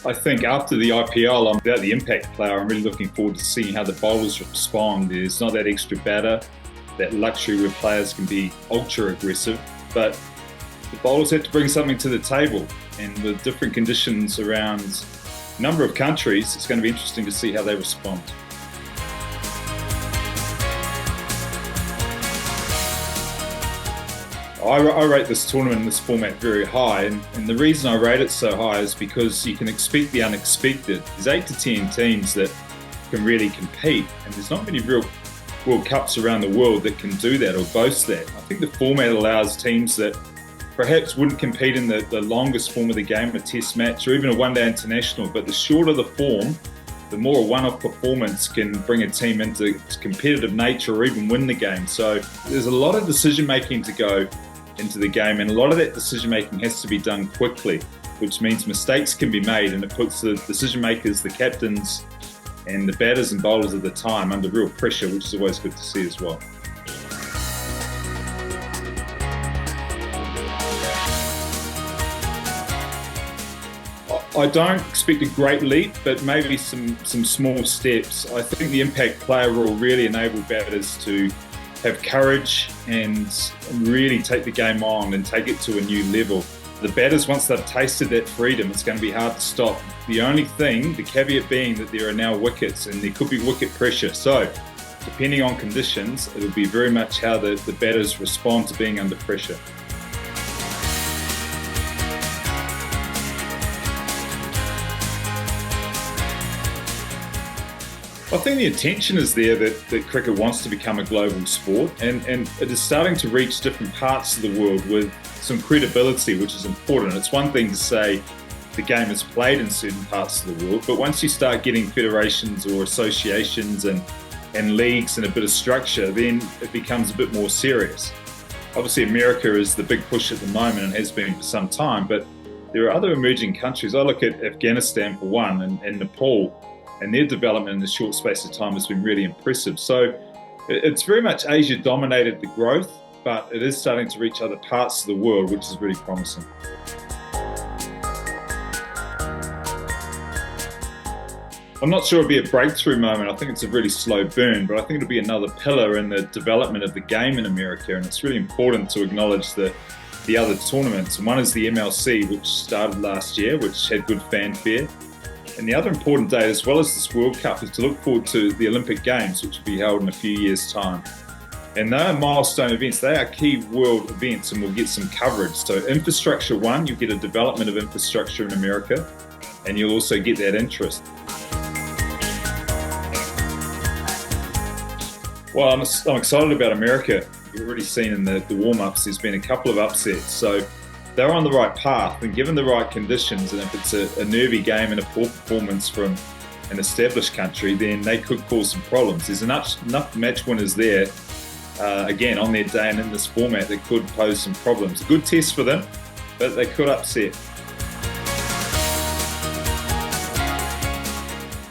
I think after the IPL, I'm about the impact player. I'm really looking forward to seeing how the bowlers respond. There's not that extra batter, that luxury where players can be ultra aggressive, but the bowlers have to bring something to the table. And with different conditions around a number of countries, it's going to be interesting to see how they respond. I rate this tournament in this format very high, and the reason I rate it so high is because you can expect the unexpected. There's 8 to 10 teams that can really compete, and there's not many real World Cups around the world that can do that or boast that. I think the format allows teams that perhaps wouldn't compete in the longest form of the game, a test match or even a one-day international, but the shorter the form, the more a one-off performance can bring a team into competitive nature or even win the game. So there's a lot of decision-making to go into the game, and a lot of that decision making has to be done quickly, which means mistakes can be made, and it puts the decision makers, the captains and the batters and bowlers at the time under real pressure, which is always good to see as well. I don't expect a great leap, but maybe some small steps. I think the impact player will really enable batters to have courage and really take the game on and take it to a new level. The batters, once they've tasted that freedom, it's going to be hard to stop. The only thing, the caveat being that there are now wickets and there could be wicket pressure. So depending on conditions, it'll be very much how the batters respond to being under pressure. I think the intention is there that cricket wants to become a global sport, and it is starting to reach different parts of the world with some credibility, which is important. It's one thing to say the game is played in certain parts of the world, but once you start getting federations or associations and leagues and a bit of structure, then it becomes a bit more serious. Obviously, America is the big push at the moment and has been for some time, but there are other emerging countries. I look at Afghanistan for one, and Nepal, and their development in a short space of time has been really impressive. So it's very much Asia dominated the growth, but it is starting to reach other parts of the world, which is really promising. I'm not sure it'll be a breakthrough moment. I think it's a really slow burn, but I think it'll be another pillar in the development of the game in America, and it's really important to acknowledge the other tournaments. And one is the MLC, which started last year, which had good fanfare. And the other important date, as well as this World Cup, is to look forward to the Olympic Games, which will be held in a few years' time. And they are milestone events. They are key world events and will get some coverage. So infrastructure one, you'll get a development of infrastructure in America, and you'll also get that interest. Well, I'm excited about America. You've already seen in the warm-ups, there's been a couple of upsets. So they're on the right path, and given the right conditions, and if it's a nervy game and a poor performance from an established country, then they could cause some problems. There's enough match winners there, again, on their day and in this format that could pose some problems. A good test for them, but they could upset.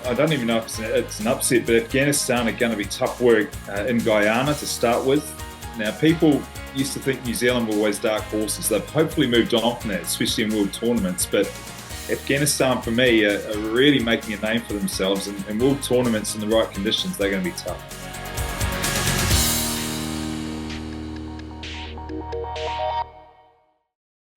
I don't even know if it's an upset, but Afghanistan are going to be tough work in Guyana to start with. Now, people used to think New Zealand were always dark horses. They've hopefully moved on from that, especially in world tournaments. But Afghanistan, for me, are really making a name for themselves. And in world tournaments in the right conditions, they're going to be tough.